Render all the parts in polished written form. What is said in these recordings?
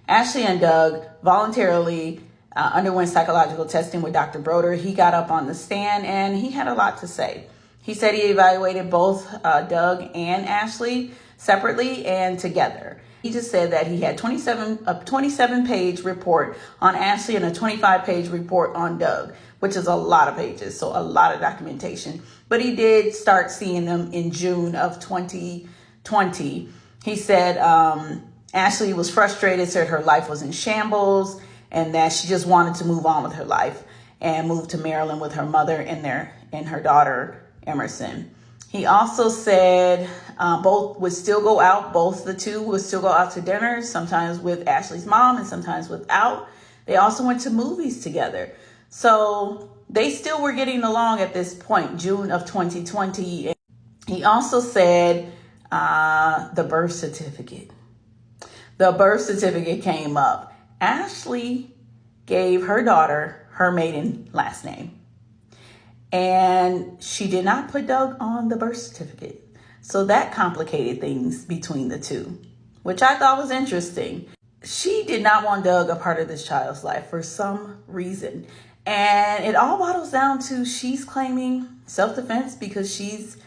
Ashley and Doug voluntarily underwent psychological testing with Dr. Broder. He got up on the stand and he had a lot to say. He said he evaluated both Doug and Ashley separately and together. He just said that he had a 27-page report on Ashley and a 25-page report on Doug, which is a lot of pages, so a lot of documentation. But he did start seeing them in June of 2020. He said Ashley was frustrated, said her life was in shambles, and that she just wanted to move on with her life and move to Maryland with her mother and her daughter, Emerson. He also said both would still go out. Both the two would still go out to dinner, sometimes with Ashley's mom and sometimes without. They also went to movies together. So they still were getting along at this point, June of 2020. He also said the birth certificate. The birth certificate came up. Ashley gave her daughter her maiden last name. And she did not put Doug on the birth certificate. So that complicated things between the two, which I thought was interesting. She did not want Doug a part of this child's life for some reason. And it all bottles down to she's claiming self-defense because she's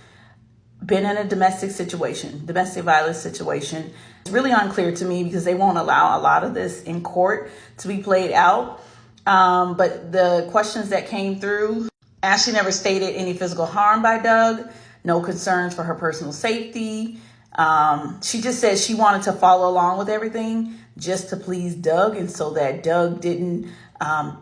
been in a domestic violence situation. It's really unclear to me because they won't allow a lot of this in court to be played out. But the questions that came through, Ashley never stated any physical harm by Doug, no concerns for her personal safety. She just said she wanted to follow along with everything just to please Doug and so that Doug didn't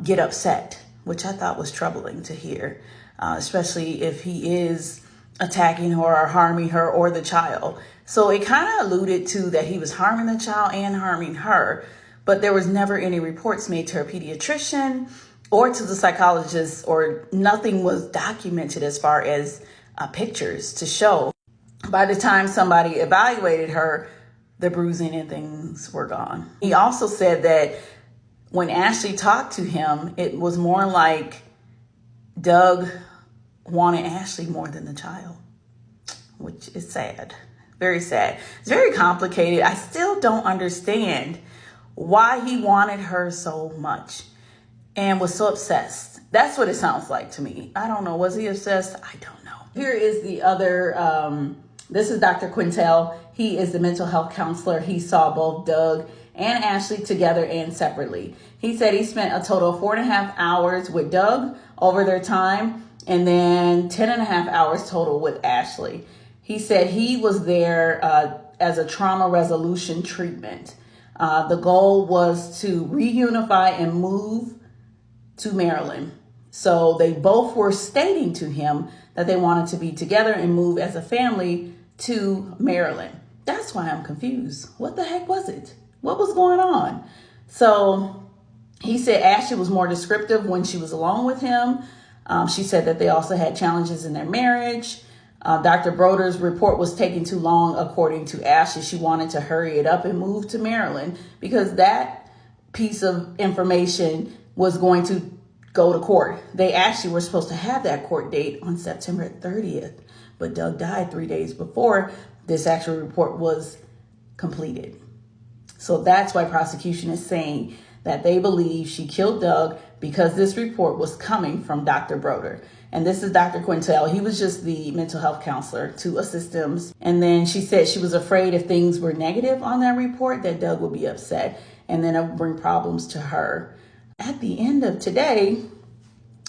get upset, which I thought was troubling to hear, especially if he is attacking her or harming her or the child. So it kind of alluded to that he was harming the child and harming her, but there was never any reports made to her pediatrician or to the psychologist, or nothing was documented as far as pictures to show. By the time somebody evaluated her, the bruising and things were gone. He also said that when Ashley talked to him, it was more like Doug wanted Ashley more than the child, which is sad, very sad. It's very complicated. I still don't understand why he wanted her so much and was so obsessed. That's what it sounds like to me. I don't know. Was he obsessed? I don't know. Here is the other, this is Dr. Quintel. He is the mental health counselor. He saw both Doug and Ashley together and separately. He said he spent a total of 4.5 hours with Doug over their time, and then 10.5 hours total with Ashley. He said he was there as a trauma resolution treatment. The goal was to reunify and move to Maryland. So they both were stating to him that they wanted to be together and move as a family to Maryland. That's why I'm confused. What the heck was it? What was going on? So he said Ashley was more descriptive when she was alone with him. She said that they also had challenges in their marriage. Dr. Broder's report was taking too long, according to Ashley. She wanted to hurry it up and move to Maryland because that piece of information was going to go to court. They actually were supposed to have that court date on September 30th, but Doug died 3 days before this actual report was completed. So that's why prosecution is saying that they believe she killed Doug because this report was coming from Dr. Broder. And this is Dr. Quintel. He was just the mental health counselor to assist him. And then she said she was afraid if things were negative on that report, that Doug would be upset and then it would bring problems to her. At the end of today,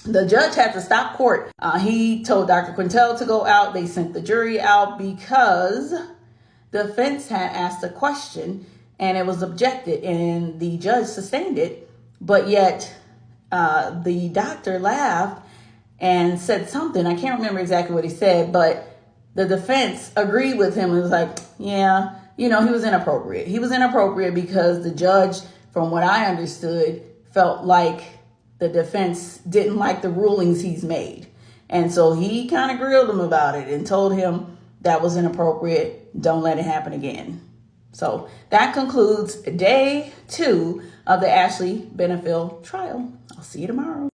the judge had to stop court. He told Dr. Quintel to go out. They sent the jury out because the defense had asked a question and it was objected and the judge sustained it. But yet the doctor laughed and said something. I can't remember exactly what he said, but the defense agreed with him and was like, yeah, he was inappropriate. He was inappropriate because the judge, from what I understood, felt like the defense didn't like the rulings he's made. And so he kind of grilled him about it and told him that was inappropriate. Don't let it happen again. So that concludes day 2 of the Ashley Benefield trial. I'll see you tomorrow.